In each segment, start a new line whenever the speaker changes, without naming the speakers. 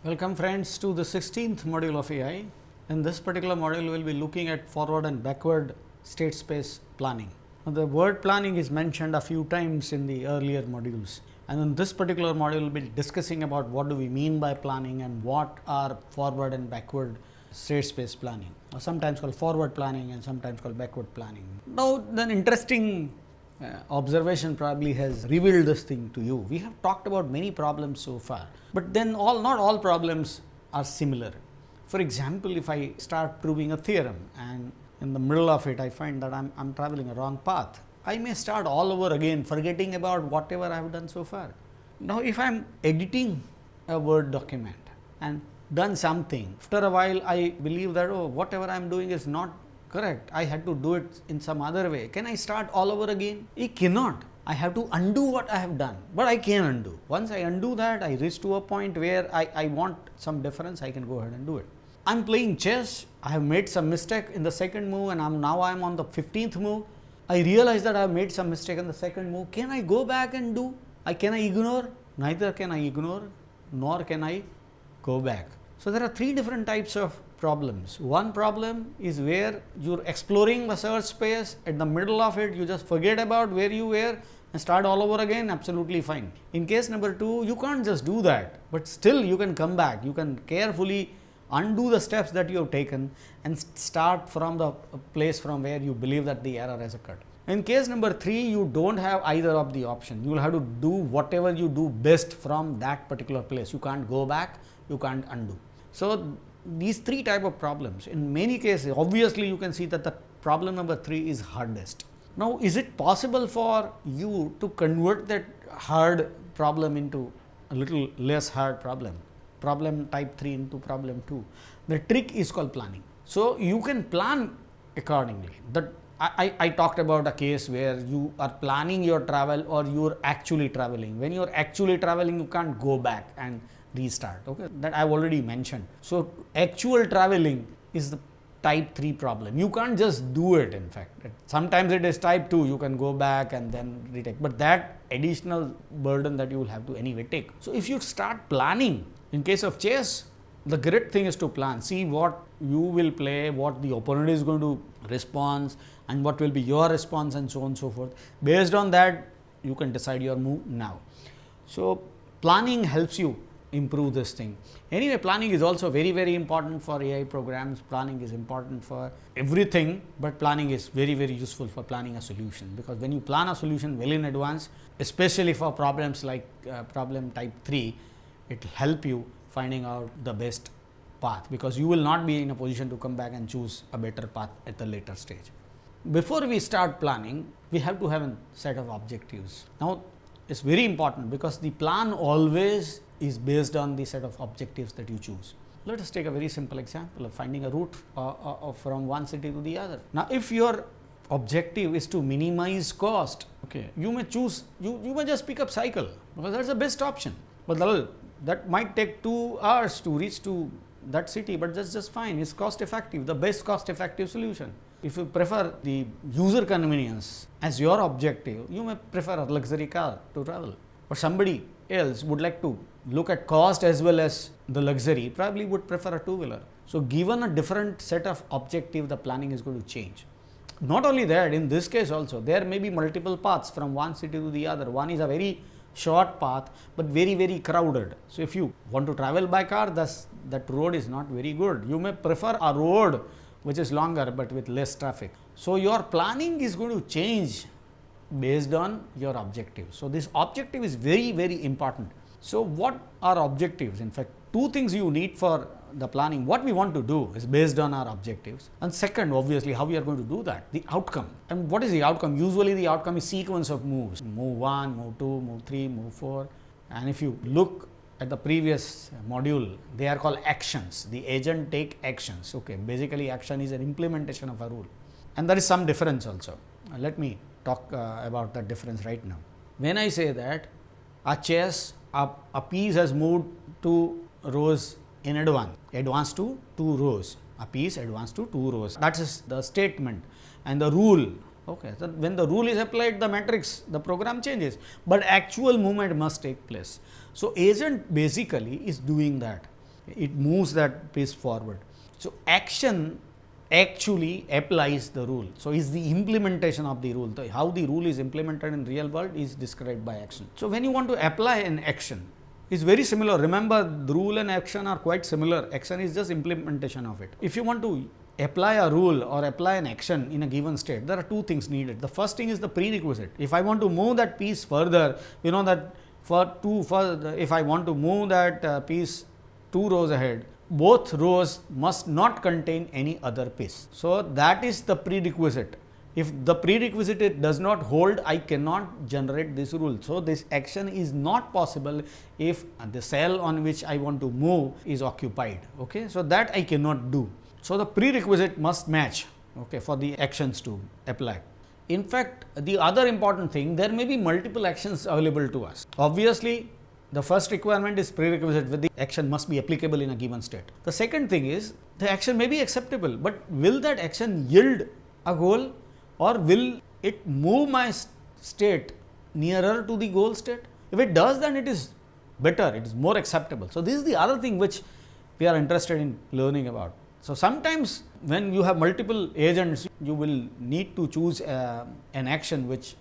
Welcome friends to the 16th module of AI. In this particular module, we will be looking at forward and backward state space planning. Now, the word planning is mentioned a few times in the earlier modules, and in this particular module, we will be discussing about what do we mean by planning and what are forward and backward state space planning, or sometimes called forward planning and sometimes called backward planning. Now, an interesting observation probably has revealed this thing to you. We have talked about many problems so far, but then not all problems are similar. For example, if I start proving a theorem and in the middle of it I find that I'm traveling a wrong path, I may start all over again, forgetting about whatever I have done so far. Now, if I'm editing a Word document and done something, after a while I believe that, oh, whatever I'm doing is not correct, I had to do it in some other way. Can I start all over again? I cannot. I have to undo what I have done, but I can undo. Once I undo that, I reach to a point where I want some difference, I can go ahead and do it. I'm playing chess, I have made some mistake in the second move and now I'm on the 15th move. I realize that I have made some mistake in the second move. Can I go back and do? Can I ignore? Neither can I ignore, nor can I go back. So there are three different types of problems. One problem is where you're exploring the search space, at the middle of it you just forget about where you were and start all over again, absolutely fine. In case number two, you can't just do that, but still you can come back, you can carefully undo the steps that you have taken and start from the place from where you believe that the error has occurred. In case number three, you don't have either of the option. You will have to do whatever you do best from that particular place. You can't go back, you can't undo. So these three type of problems, in many cases, obviously you can see that the problem number 3 is hardest. Now, is it possible for you to convert that hard problem into a little less hard problem type 3 into problem 2? The trick is called planning. So you can plan accordingly. That I talked about a case where you are planning your travel or you are actually traveling. When you are actually traveling, you can't go back and restart, okay, that I've already mentioned. So actual traveling is the type 3 problem. You can't just do it. In fact, sometimes it is type 2, you can go back and then retake, but that additional burden that you will have to anyway take. So if you start planning, in case of chess, the great thing is to plan, see what you will play, what the opponent is going to respond and what will be your response and so on and so forth. Based on that, you can decide your move now. So planning helps you improve this thing. Anyway, planning is also very, very important for AI programs. Planning is important for everything, but planning is very, very useful for planning a solution, because when you plan a solution well in advance, especially for problems like problem type 3, it will help you finding out the best path, because you will not be in a position to come back and choose a better path at the later stage. Before we start planning, we have to have a set of objectives. Now, it's very important because the plan always is based on the set of objectives that you choose. Let us take a very simple example of finding a route from one city to the other. Now, if your objective is to minimize cost, okay, you may choose, you may just pick up cycle, because that's the best option. But that might take 2 hours to reach to that city, but that's just fine. It's cost effective, the best cost effective solution. If you prefer the user convenience as your objective, you may prefer a luxury car to travel. But somebody else would like to look at cost as well as the luxury, probably would prefer a two-wheeler. So given a different set of objective, the planning is going to change. Not only that, in this case also, there may be multiple paths from one city to the other. One is a very short path, but very, very crowded. So if you want to travel by car, that road is not very good. You may prefer a road which is longer but with less traffic. So your planning is going to change based on your objective. So this objective is very, very important. So what are objectives? In fact, 2 things you need for the planning. What we want to do is based on our objectives, and second, obviously, how we are going to do that, the outcome. And what is the outcome? Usually the outcome is sequence of moves, move 1, move 2, move 3, move 4. And if you look at the previous module, they are called actions. The agent take actions. Okay, basically action is an implementation of a rule, and there is some difference also. Let me talk about that difference right now. When I say that a chess, a piece has moved 2 rows in advance to 2 rows, a piece advanced to 2 rows. That is the statement and the rule. Okay, so when the rule is applied, the matrix, the program changes, but actual movement must take place. So agent basically is doing that. it moves that piece forward. So, action actually applies the rule. So, is the implementation of the rule. How the rule is implemented in real world is described by action. So, when you want to apply an action, is very similar. Remember, the rule and action are quite similar. Action is just implementation of it. If you want to apply a rule or apply an action in a given state, there are two things needed. The first thing is the prerequisite. If I want to move that piece further, you know that if I want to move that piece 2 rows ahead, both rows must not contain any other piece. So, that is the prerequisite. If the prerequisite does not hold, I cannot generate this rule. So, this action is not possible if the cell on which I want to move is occupied. Okay? So, that I cannot do. So, the prerequisite must match, okay, for the actions to apply. In fact, the other important thing, there may be multiple actions available to us. Obviously, the first requirement is prerequisite with the action must be applicable in a given state. The second thing is the action may be acceptable, but will that action yield a goal, or will it move my state nearer to the goal state? If it does, then it is better, it is more acceptable. So, this is the other thing which we are interested in learning about. So, sometimes when you have multiple agents, you will need to choose an action which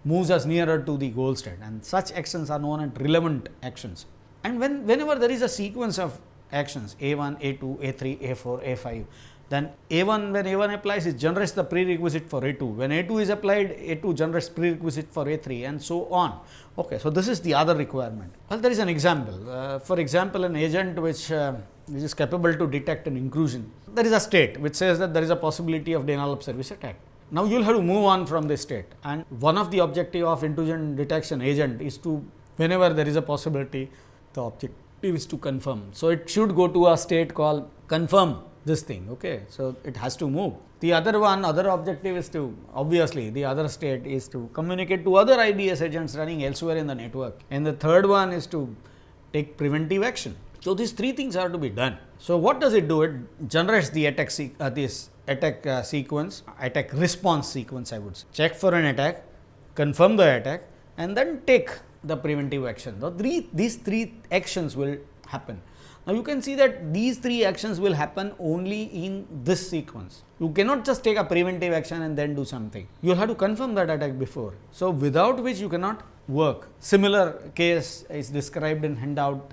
moves us nearer to the goal state, and such actions are known as relevant actions. And whenever there is a sequence of actions A1, A2, A3, A4, A5, then A1, when A1 applies, it generates the prerequisite for A2. When A2 is applied, A2 generates prerequisite for A3, and so on. Okay, so this is the other requirement. Well, there is an example. For example, an agent which is capable to detect an intrusion. There is a state which says that there is a possibility of denial of service attack. Now, you will have to move on from this state, and one of the objective of intrusion detection agent is to, whenever there is a possibility, the objective is to confirm. So, it should go to a state called confirm this thing. Okay. So, it has to move. The other objective is to, obviously, the other state is to communicate to other IDS agents running elsewhere in the network, and the third one is to take preventive action. So, these three things are to be done. So, what does it do? It generates the attack sequence, attack response sequence, I would say. Check for an attack, confirm the attack, and then take the preventive action. So, these three actions will happen. Now, you can see that these three actions will happen only in this sequence. You cannot just take a preventive action and then do something. You will have to confirm that attack before. So, without which you cannot work. Similar case is described in handout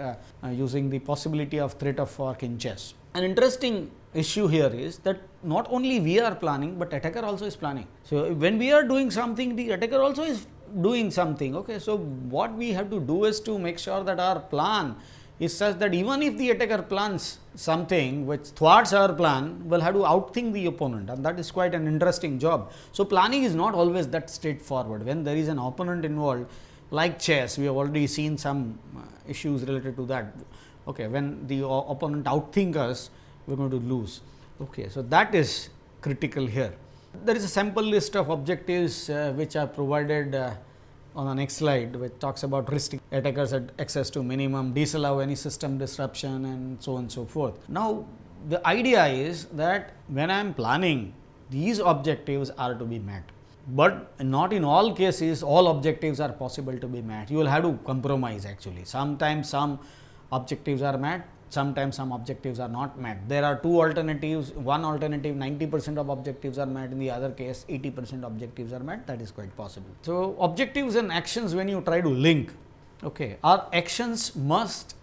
using the possibility of threat of fork in chess. An interesting issue here is that not only we are planning, but attacker also is planning. So, when we are doing something, the attacker also is doing something. Okay. So, what we have to do is to make sure that our plan is such that even if the attacker plans something which thwarts our plan, we'll have to outthink the opponent, and that is quite an interesting job. So, planning is not always that straightforward. When there is an opponent involved, like chess, we have already seen some issues related to that. Okay, when the opponent outthink us, we are going to lose. Okay, so that is critical here. There is a sample list of objectives which are provided on the next slide, which talks about restrict attackers at access to minimum, disallow any system disruption, and so on and so forth. Now, the idea is that when I am planning, these objectives are to be met, but not in all cases all objectives are possible to be met. You will have to compromise actually. Sometimes some objectives are met, sometimes some objectives are not met. There are two alternatives. One alternative 90% of objectives are met, in the other case 80% objectives are met. That is quite possible. So, objectives and actions, when you try to link, okay, our actions must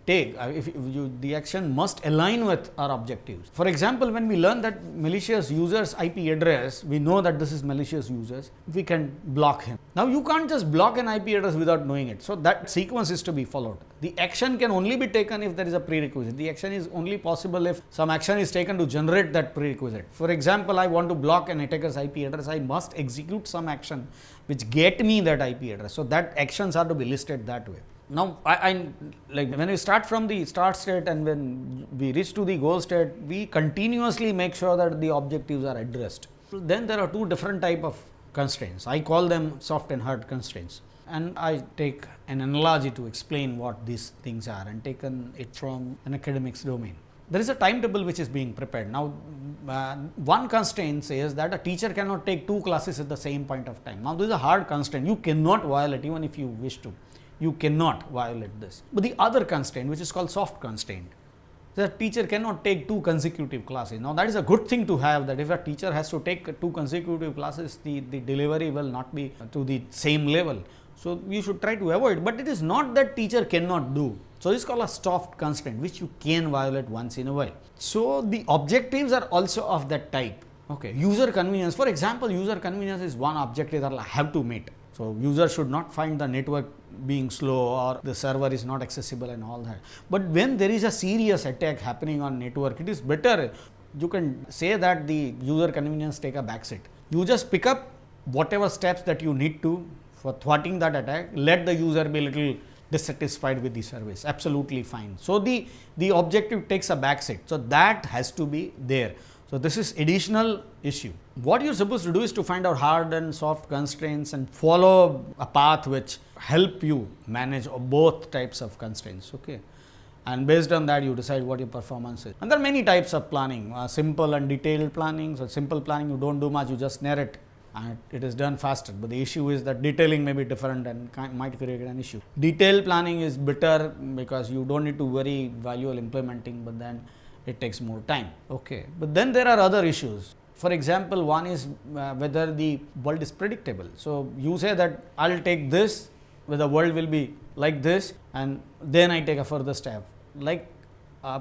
take, the action must align with our objectives. For example, when we learn that malicious user's IP address, we know that this is malicious users, we can block him. Now, you can't just block an IP address without knowing it. So, that sequence is to be followed. The action can only be taken if there is a prerequisite. The action is only possible if some action is taken to generate that prerequisite. For example, I want to block an attacker's IP address, I must execute some action which get me that IP address. So, that actions are to be listed that way. Now, I like when we start from the start state and when we reach to the goal state, we continuously make sure that the objectives are addressed. Then there are two different type of constraints. I call them soft and hard constraints, and I take an analogy to explain what these things are, and taken it from an academics domain. There is a timetable which is being prepared. Now, one constraint says that a teacher cannot take two classes at the same point of time. Now, this is a hard constraint. You cannot violate even if you wish to. You cannot violate this. But the other constraint, which is called soft constraint, The teacher cannot take 2 consecutive classes. Now that is a good thing to have, that if a teacher has to take 2 consecutive classes, the delivery will not be to the same level. So you should try to avoid, but it is not that teacher cannot do. So this is called a soft constraint, which you can violate once in a while. So the objectives are also of that type. Okay, user convenience. For example, user convenience is one objective that I have to meet. So user should not find the network being slow or the server is not accessible and all that. But when there is a serious attack happening on network, it is better, you can say that the user convenience take a backseat. You just pick up whatever steps that you need to for thwarting that attack. Let the user be a little dissatisfied with the service, absolutely fine. So the objective takes a backseat. So that has to be there. So this is additional issue. What you're supposed to do is to find out hard and soft constraints and follow a path which help you manage both types of constraints. Okay, and based on that you decide what your performance is. And there are many types of planning, simple and detailed planning. So simple planning, you don't do much, you just narrate and it is done faster. But the issue is that detailing may be different and might create an issue. Detailed planning is better because you don't need to worry while you are implementing, but then it takes more time. Okay, but then there are other issues. For example, one is whether the world is predictable. So you say that I'll take this, where the world will be like this, and then I take a further step. Like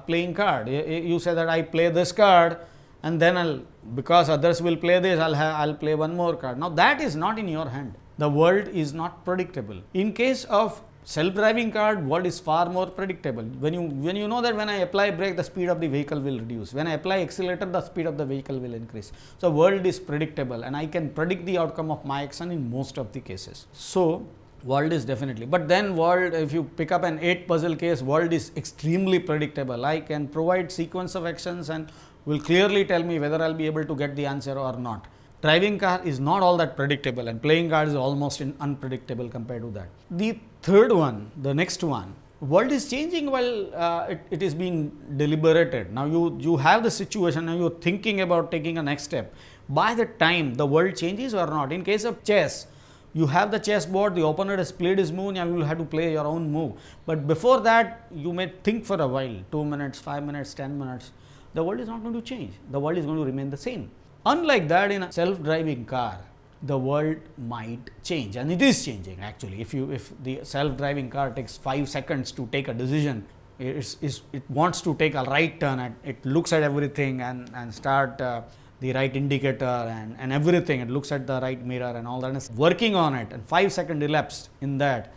playing card, you say that I play this card, and then because others will play this, I'll play one more card. Now that is not in your hand. The world is not predictable. In case of self-driving car, world is far more predictable. When you know that when I apply brake, the speed of the vehicle will reduce. When I apply accelerator, the speed of the vehicle will increase. So world is predictable, and I can predict the outcome of my action in most of the cases. So world is definitely. But then world, if you pick up an 8 puzzle case, world is extremely predictable. I can provide sequence of actions and will clearly tell me whether I'll be able to get the answer or not. Driving car is not all that predictable, and playing card is almost unpredictable compared to that. The third one, the next one, world is changing while it is being deliberated. Now you have the situation, now you're thinking about taking a next step. By the time the world changes or not, in case of chess, you have the chess board, the opponent has played his move, and you will have to play your own move. But before that, you may think for a while, 2 minutes, 5 minutes, 10 minutes, the world is not going to change. The world is going to remain the same. Unlike that, in a self-driving car, the world might change, and it is changing actually. If the self-driving car takes 5 seconds to take a decision, it wants to take a right turn, and it looks at everything and start the right indicator and everything. It looks at the right mirror and all that, and it's working on it, and 5 seconds elapsed in that.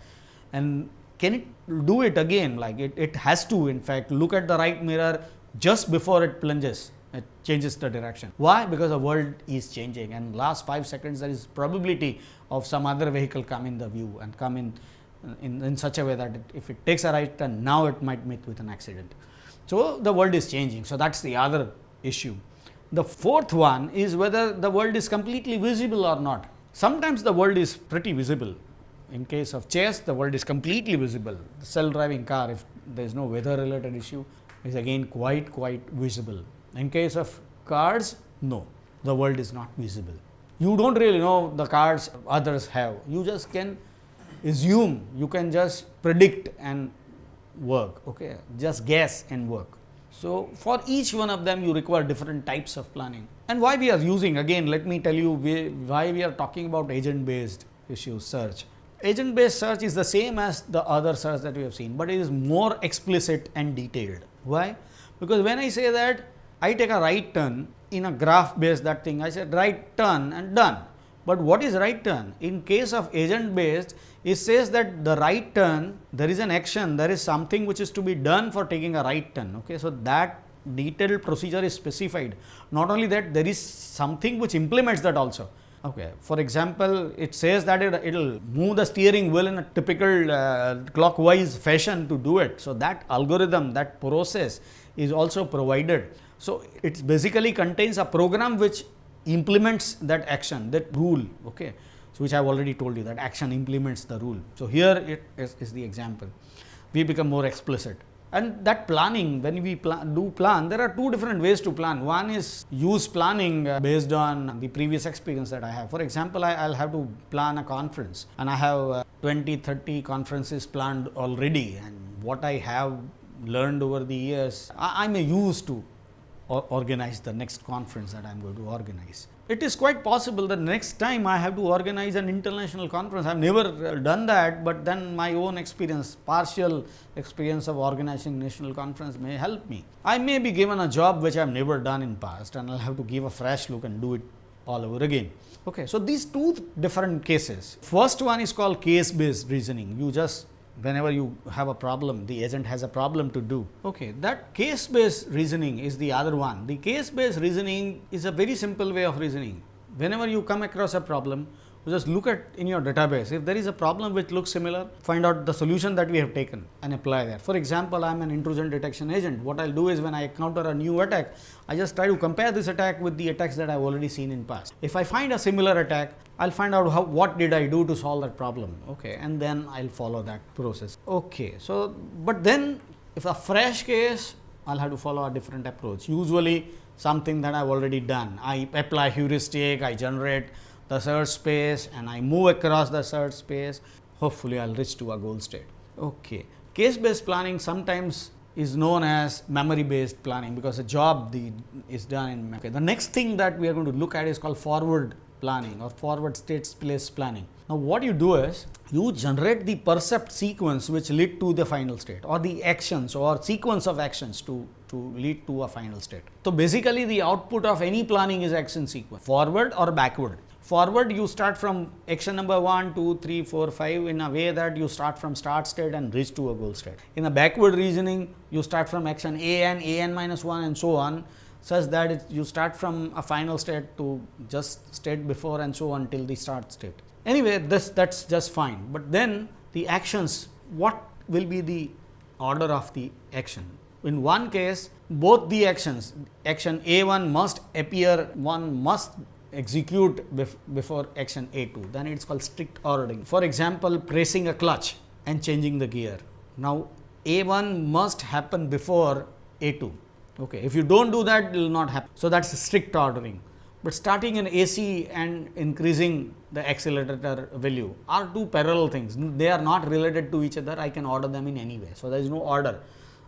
And can it do it again? Like it has to, in fact, look at the right mirror just before it plunges. It changes the direction. Why? Because the world is changing, and last 5 seconds there is probability of some other vehicle come in the view and come in such a way that if it takes a right turn, now it might meet with an accident. So the world is changing. So that's the other issue. The fourth one is whether the world is completely visible or not. Sometimes the world is pretty visible. In case of chess, the world is completely visible. The self-driving car, if there is no weather related issue, is again quite visible. In case of cards, no, the world is not visible. You don't really know the cards others have. You just can assume, you can just predict and work, okay, just guess and work. So for each one of them, you require different types of planning. And why we are using, again, let me tell you why we are talking about agent-based issues, search. Agent-based search is the same as the other search that we have seen, but it is more explicit and detailed. Why? Because when I say that I take a right turn in a graph based that thing, I said right turn and done. But what is right turn? In case of agent based, it says that the right turn, there is an action, there is something which is to be done for taking a right turn. Okay, so that detailed procedure is specified. Not only that, there is something which implements that also. Okay, for example, it says that it will move the steering wheel in a typical clockwise fashion to do it. So that algorithm, that process is also provided. So it basically contains a program which implements that action, that rule, okay, so which I have already told you, that action implements the rule. So here it is the example. We become more explicit. And that planning, when we plan, there are two different ways to plan. One is use planning based on the previous experience that I have. For example, I'll have to plan a conference, and I have 20, 30 conferences planned already, and what I have learned over the years, I may use to organize the next conference that I am going to organize. It is quite possible that next time I have to organize an international conference. I have never done that, but then my own experience, partial experience of organizing national conference may help me. I may be given a job which I have never done in past, and I will have to give a fresh look and do it all over again. Okay, so these two different cases. First one is called case based reasoning. You just, whenever you have a problem, the agent has a problem to do. Okay, that case based reasoning is the other one. The case based reasoning is a very simple way of reasoning. Whenever you come across a problem, you just look at in your database. If there is a problem which looks similar, find out the solution that we have taken and apply that. For example, I am an intrusion detection agent. What I will do is when I encounter a new attack, I just try to compare this attack with the attacks that I have already seen in past. If I find a similar attack, I will find out what did I do to solve that problem, okay, and then I will follow that process. Okay, so but then if a fresh case, I will have to follow a different approach. Usually something that I have already done. I apply heuristic, I generate the search space and I move across the search space. Hopefully I will reach to a goal state. Okay, case based planning sometimes is known as memory based planning because a job is done in memory. Okay, the next thing that we are going to look at is called forward planning or forward state space planning. Now what you do is you generate the percept sequence which lead to the final state, or the actions or sequence of actions to lead to a final state. So basically the output of any planning is action sequence, forward or backward. Forward, you start from action number 1, 2, 3, 4, 5 in a way that you start from start state and reach to a goal state. In a backward reasoning, you start from action an minus 1 and so on, such that you start from a final state to just state before and so on till the start state. Anyway, that's just fine, but then the actions, what will be the order of the action? In one case, both the actions, action A1 must appear, one must execute before action A2, then it is called strict ordering. For example, pressing a clutch and changing the gear. Now A1 must happen before A2. Okay, if you don't do that, it will not happen. So that's strict ordering. But starting an AC and increasing the accelerator value are two parallel things. They are not related to each other. I can order them in any way. So there is no order,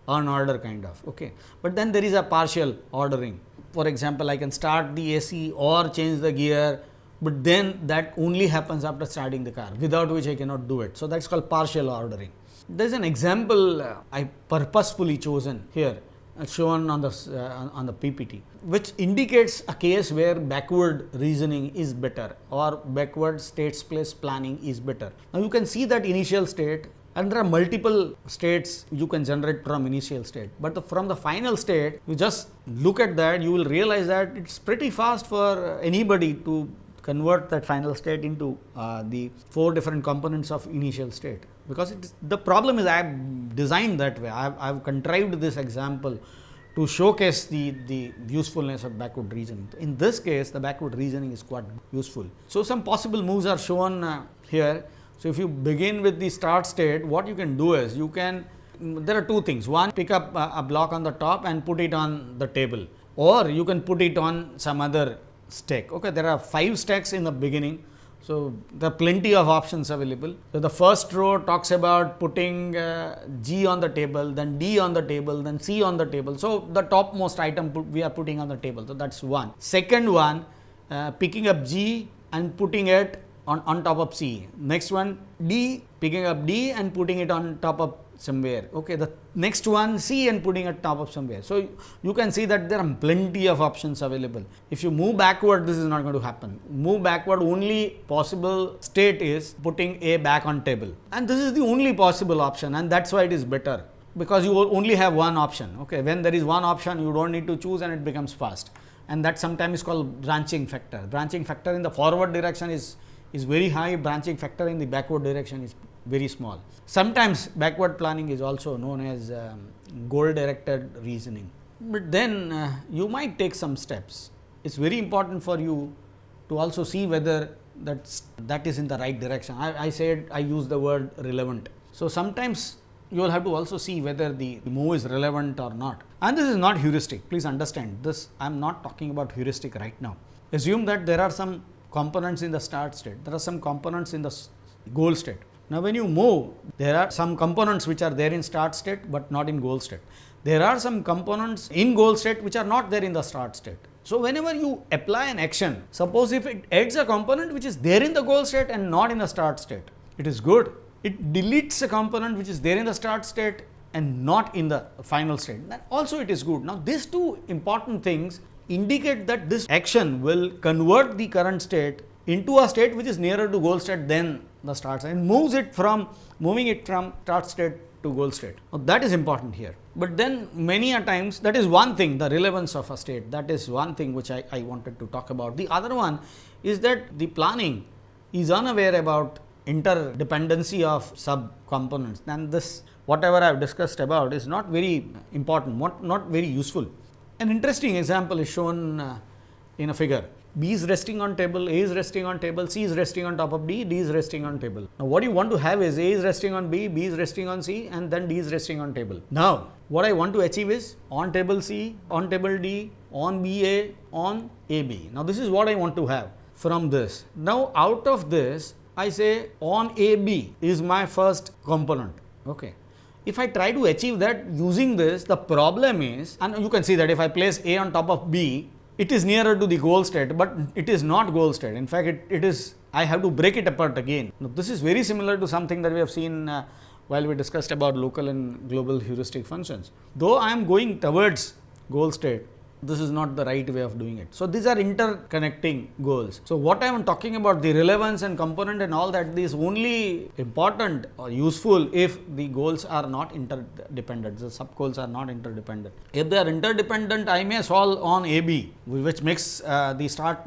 unorder kind of. Okay, but then there is a partial ordering. For example, I can start the AC or change the gear, but then that only happens after starting the car, without which I cannot do it. So that's called partial ordering. There is an example I purposefully chosen here, shown on the PPT, which indicates a case where backward reasoning is better or backward state space planning is better. Now you can see that initial state, and there are multiple states you can generate from initial state, but from the final state, you just look at that, you will realize that it's pretty fast for anybody to convert that final state into the 4 different components of initial state, because the problem is I have designed that way. I have contrived this example to showcase the usefulness of backward reasoning. In this case, the backward reasoning is quite useful. So some possible moves are shown here. So if you begin with the start state, what you can do is there are two things. One, pick up a block on the top and put it on the table, or you can put it on some other stack. Okay, there are 5 stacks in the beginning. So there are plenty of options available. So the first row talks about putting G on the table, then D on the table, then C on the table. So the topmost item we are putting on the table. So that's one. Second one, picking up G and putting it on top of C. Next one, D, picking up D and putting it on top of somewhere. Okay, the next one, C, and putting it top of somewhere. So you can see that there are plenty of options available. If you move backward, this is not going to happen. Move backward, only possible state is putting A back on table, and this is the only possible option, and that's why it is better, because you only have one option. Okay, when there is one option, you don't need to choose, and it becomes fast, and that sometimes is called branching factor. Branching factor in the forward direction is very high, branching factor in the backward direction is very small. Sometimes backward planning is also known as goal directed reasoning, but then you might take some steps. It's very important for you to also see whether that is in the right direction. I said I use the word relevant. So sometimes you will have to also see whether the move is relevant or not. And this is not heuristic. Please understand this. I am not talking about heuristic right now. Assume that there are some components in the start state, there are some components in the goal state. Now, when you move, there are some components which are there in start state, but not in goal state. There are some components in goal state which are not there in the start state. So, whenever you apply an action, suppose if it adds a component which is there in the goal state and not in the start state, it is good. It deletes a component which is there in the start state and not in the final state, then also it is good. Now, these two important things indicate that this action will convert the current state into a state which is nearer to goal state than the start state and moving it from start state to goal state. Now, that is important here. But then many a times, that is one thing, the relevance of a state, that is one thing which I wanted to talk about. The other one is that the planning is unaware about interdependency of sub components, and this whatever I have discussed about is not very important, not very useful. An interesting example is shown in a figure. B is resting on table, A is resting on table, C is resting on top of D, D is resting on table. Now, what you want to have is A is resting on B, B is resting on C, and then D is resting on table. Now, what I want to achieve is on table C, on table D, on BA, on AB. Now, this is what I want to have from this. Now, out of this, I say on AB is my first component. Okay. If I try to achieve that using this, the problem is, and you can see that if I place A on top of B, it is nearer to the goal state, but it is not goal state. In fact, it is, I have to break it apart again. Now, this is very similar to something that we have seen while we discussed about local and global heuristic functions. Though I am going towards goal state, this is not the right way of doing it. So, these are interconnecting goals. So, what I am talking about, the relevance and component and all that, is only important or useful if the goals are not interdependent, the sub goals are not interdependent. If they are interdependent, I may solve on AB, which makes the start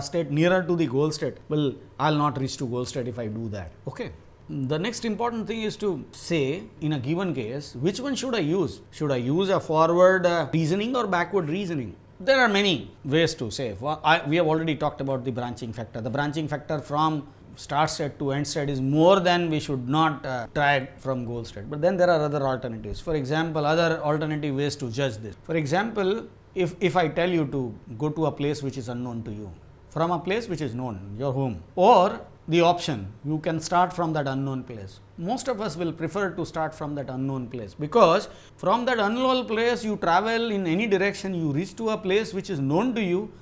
state nearer to the goal state. Well, I will not reach to goal state if I do that. Okay. The next important thing is to say, in a given case, which one should I use? Should I use a forward reasoning or backward reasoning? There are many ways to say. We have already talked about the branching factor. The branching factor from start state to end state is more than we should not try from goal state. But then there are other alternatives. For example, other alternative ways to judge this. For example, if I tell you to go to a place which is unknown to you, from a place which is known, your home, or the option, you can start from that unknown place. Most of us will prefer to start from that unknown place, because from that unknown place you travel in any direction, you reach to a place which is known to you,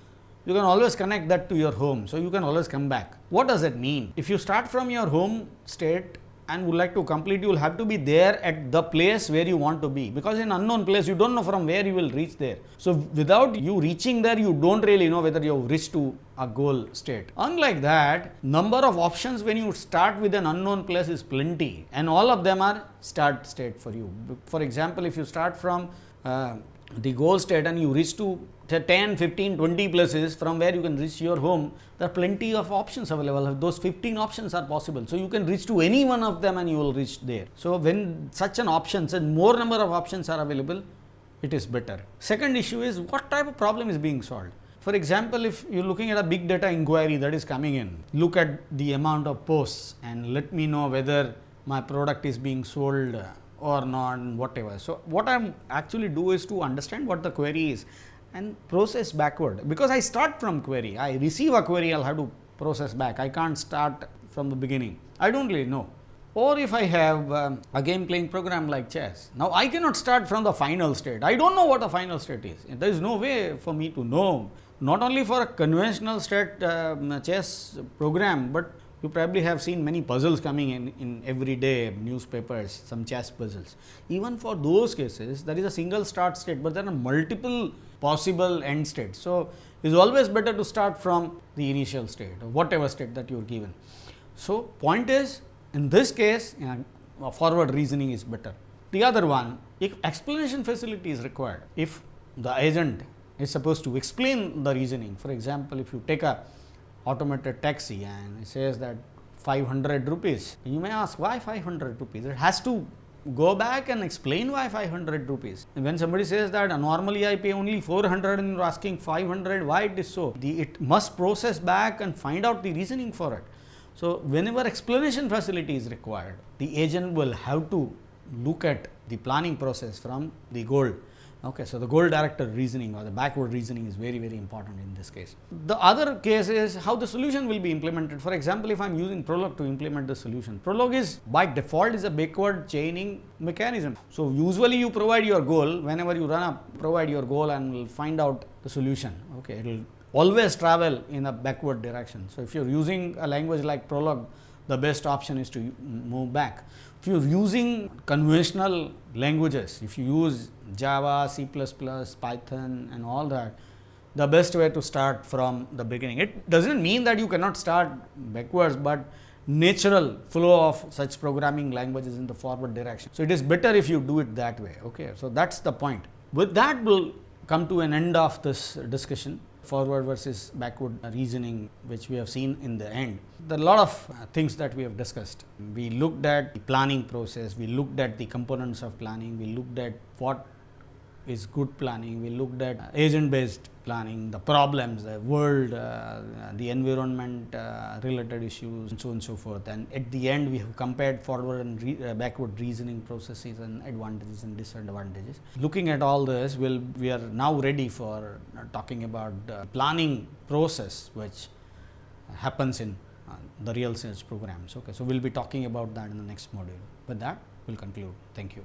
you can always connect that to your home. So, you can always come back. What does it mean? If you start from your home state and would like to complete, you will have to be there at the place where you want to be, because in unknown place you don't know from where you will reach there. So, without you reaching there, you don't really know whether you have reached to a goal state. Unlike that, number of options when you start with an unknown place is plenty, and all of them are start state for you. For example, if you start from the goal state and you reach to 10, 15, 20 places from where you can reach your home, there are plenty of options available. Those 15 options are possible. So, you can reach to any one of them and you will reach there. So, when such an options and more number of options are available, it is better. Second issue is what type of problem is being solved. For example, if you are looking at a big data inquiry that is coming in, look at the amount of posts and let me know whether my product is being sold or not, whatever. So, what I am actually do is to understand what the query is and process backward, because I start from query, I receive a query, I will have to process back. I can't start from the beginning. I don't really know. Or if I have a game playing program like chess, now I cannot start from the final state. I don't know what the final state is. There is no way for me to know, not only for a conventional state chess program, but you probably have seen many puzzles coming in everyday newspapers, some chess puzzles. Even for those cases, there is a single start state, but there are multiple possible end states. So, it is always better to start from the initial state or whatever state that you are given. So, point is, in this case, forward reasoning is better. The other one, if explanation facility is required, if the agent is supposed to explain the reasoning, for example, if you take a automated taxi and it says that 500 rupees, you may ask why 500 rupees, it has to go back and explain why 500 rupees. And when somebody says that normally I pay only 400 and you are asking 500, why it is so? It must process back and find out the reasoning for it. So, whenever explanation facility is required, the agent will have to look at the planning process from the goal, Okay, so the goal directed reasoning or the backward reasoning is very, very important in this case. The other case is how the solution will be implemented. For example, if I am using Prolog to implement the solution, Prolog is by default is a backward chaining mechanism. So usually you provide your goal, whenever you run up, provide your goal and will find out the solution. Okay, it will always travel in a backward direction. So if you are using a language like Prolog, the best option is to move back. If you are using conventional languages, if you use Java, C++, Python and all that, the best way to start from the beginning. It does not mean that you cannot start backwards, but natural flow of such programming languages in the forward direction. So, it is better if you do it that way. Okay. So, that is the point. With that, we will come to an end of this discussion, forward versus backward reasoning, which we have seen in the end. There are a lot of things that we have discussed. We looked at the planning process, we looked at the components of planning, we looked at what is good planning, we looked at agent based planning, the problems, the world, the environment related issues and so on and so forth. And at the end we have compared forward and backward reasoning processes and advantages and disadvantages. Looking at all this, we are now ready for talking about the planning process which happens in the real sales programs. Okay, so we will be talking about that in the next module. With that, we will conclude. Thank you.